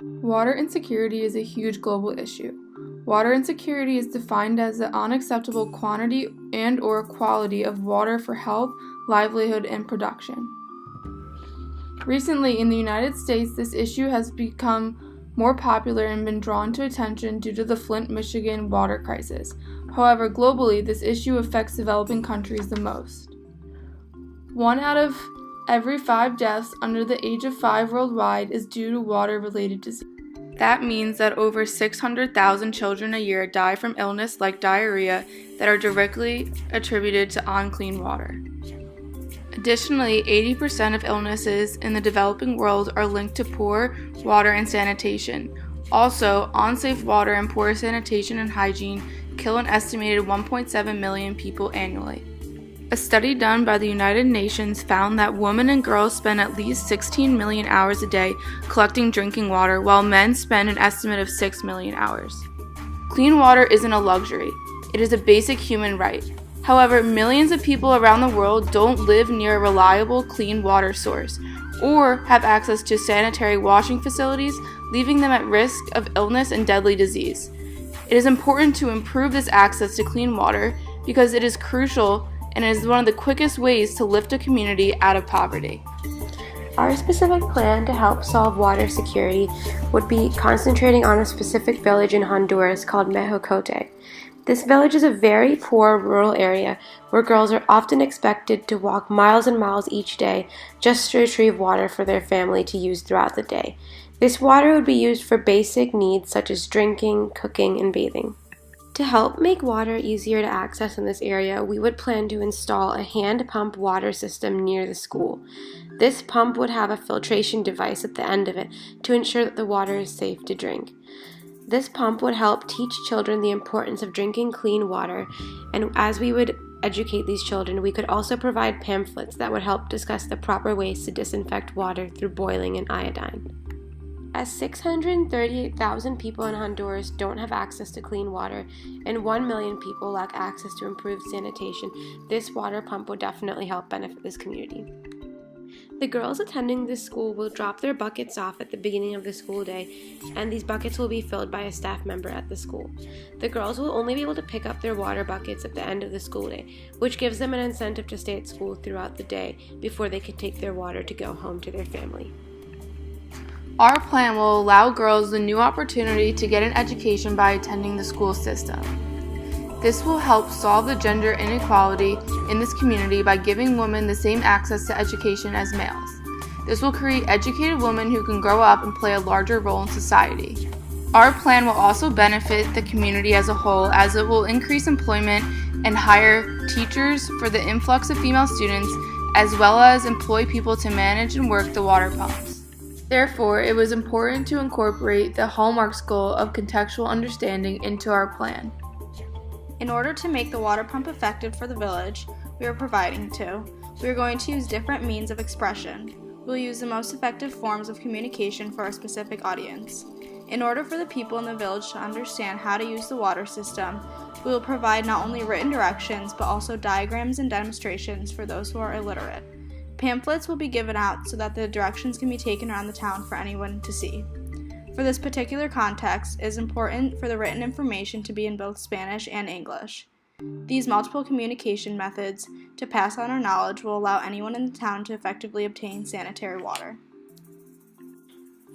Water insecurity is a huge global issue. Water insecurity is defined as the unacceptable quantity and/or quality of water for health, livelihood, and production. Recently, in the United States, this issue has become more popular and been drawn to attention due to the Flint, Michigan water crisis. However, globally, this issue affects developing countries the most. 1 out of every 5 deaths under the age of 5 worldwide is due to water-related disease. That means that over 600,000 children a year die from illness like diarrhea that are directly attributed to unclean water. Additionally, 80% of illnesses in the developing world are linked to poor water and sanitation. Also, unsafe water and poor sanitation and hygiene kill an estimated 1.7 million people annually. A study done by the United Nations found that women and girls spend at least 16 million hours a day collecting drinking water, while men spend an estimate of 6 million hours. Clean water isn't a luxury, it is a basic human right. However, millions of people around the world don't live near a reliable, clean water source, or have access to sanitary washing facilities, leaving them at risk of illness and deadly disease. It is important to improve this access to clean water because it is crucial and is one of the quickest ways to lift a community out of poverty. Our specific plan to help solve water security would be concentrating on a specific village in Honduras called Mejocote. This village is a very poor rural area where girls are often expected to walk miles and miles each day just to retrieve water for their family to use throughout the day. This water would be used for basic needs such as drinking, cooking, and bathing. To help make water easier to access in this area, we would plan to install a hand pump water system near the school. This pump would have a filtration device at the end of it to ensure that the water is safe to drink. This pump would help teach children the importance of drinking clean water, and as we would educate these children, we could also provide pamphlets that would help discuss the proper ways to disinfect water through boiling and iodine. As 638,000 people in Honduras don't have access to clean water and 1 million people lack access to improved sanitation, this water pump would definitely help benefit this community. The girls attending this school will drop their buckets off at the beginning of the school day, and these buckets will be filled by a staff member at the school. The girls will only be able to pick up their water buckets at the end of the school day, which gives them an incentive to stay at school throughout the day before they can take their water to go home to their family. Our plan will allow girls the new opportunity to get an education by attending the school system. This will help solve the gender inequality in this community by giving women the same access to education as males. This will create educated women who can grow up and play a larger role in society. Our plan will also benefit the community as a whole, as it will increase employment and hire teachers for the influx of female students, as well as employ people to manage and work the water pumps. Therefore, it was important to incorporate the Hallmarks goal of contextual understanding into our plan. In order to make the water pump effective for the village we are providing to, we are going to use different means of expression. We'll use the most effective forms of communication for our specific audience. In order for the people in the village to understand how to use the water system, we will provide not only written directions, but also diagrams and demonstrations for those who are illiterate. Pamphlets will be given out so that the directions can be taken around the town for anyone to see. For this particular context, it is important for the written information to be in both Spanish and English. These multiple communication methods to pass on our knowledge will allow anyone in the town to effectively obtain sanitary water.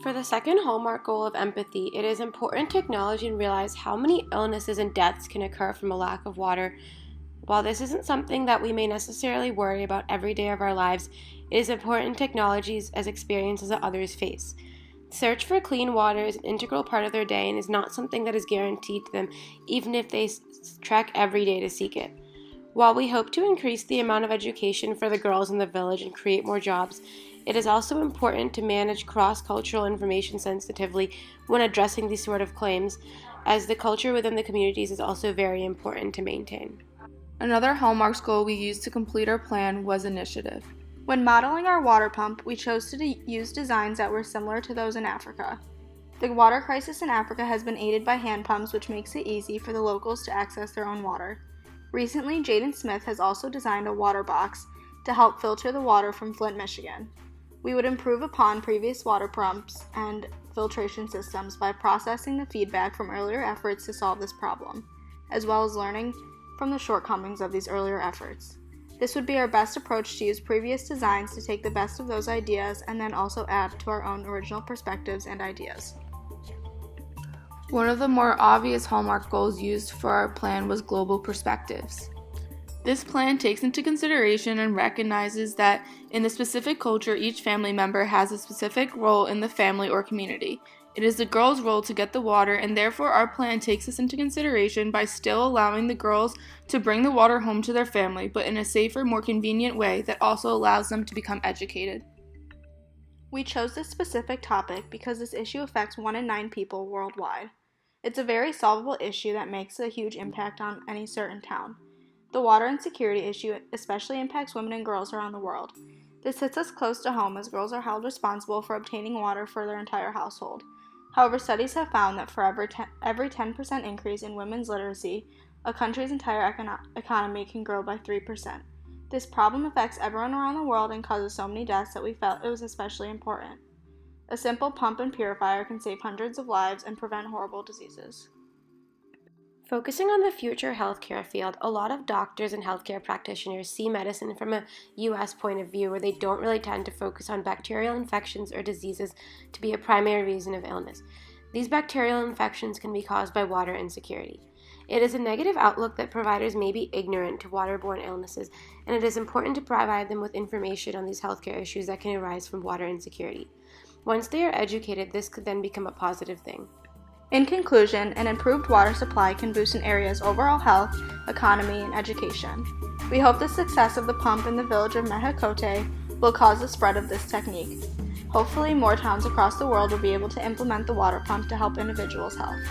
For the second hallmark goal of empathy, it is important to acknowledge and realize how many illnesses and deaths can occur from a lack of water. While this isn't something that we may necessarily worry about every day of our lives, it is important to acknowledge these as experiences that others face. Search for clean water is an integral part of their day and is not something that is guaranteed to them, even if they trek every day to seek it. While we hope to increase the amount of education for the girls in the village and create more jobs, it is also important to manage cross-cultural information sensitively when addressing these sort of claims, as the culture within the communities is also very important to maintain. Another Hallmarks goal we used to complete our plan was initiative. When modeling our water pump, we chose to use designs that were similar to those in Africa. The water crisis in Africa has been aided by hand pumps, which makes it easy for the locals to access their own water. Recently, Jaden Smith has also designed a water box to help filter the water from Flint, Michigan. We would improve upon previous water pumps and filtration systems by processing the feedback from earlier efforts to solve this problem, as well as learning from the shortcomings of these earlier efforts. This would be our best approach to use previous designs to take the best of those ideas and then also add to our own original perspectives and ideas. One of the more obvious hallmark goals used for our plan was global perspectives. This plan takes into consideration and recognizes that in the specific culture, each family member has a specific role in the family or community. It is the girl's role to get the water, and therefore our plan takes this into consideration by still allowing the girls to bring the water home to their family, but in a safer, more convenient way that also allows them to become educated. We chose this specific topic because this issue affects 1 in 9 people worldwide. It's a very solvable issue that makes a huge impact on any certain town. The water insecurity issue especially impacts women and girls around the world. This hits us close to home as girls are held responsible for obtaining water for their entire household. However, studies have found that for every 10% increase in women's literacy, a country's entire economy can grow by 3%. This problem affects everyone around the world and causes so many deaths that we felt it was especially important. A simple pump and purifier can save hundreds of lives and prevent horrible diseases. Focusing on the future healthcare field, a lot of doctors and healthcare practitioners see medicine from a U.S. point of view where they don't really tend to focus on bacterial infections or diseases to be a primary reason of illness. These bacterial infections can be caused by water insecurity. It is a negative outlook that providers may be ignorant to waterborne illnesses, and it is important to provide them with information on these healthcare issues that can arise from water insecurity. Once they are educated, this could then become a positive thing. In conclusion, an improved water supply can boost an area's overall health, economy, and education. We hope the success of the pump in the village of Mexicote will cause the spread of this technique. Hopefully, more towns across the world will be able to implement the water pump to help individuals' health.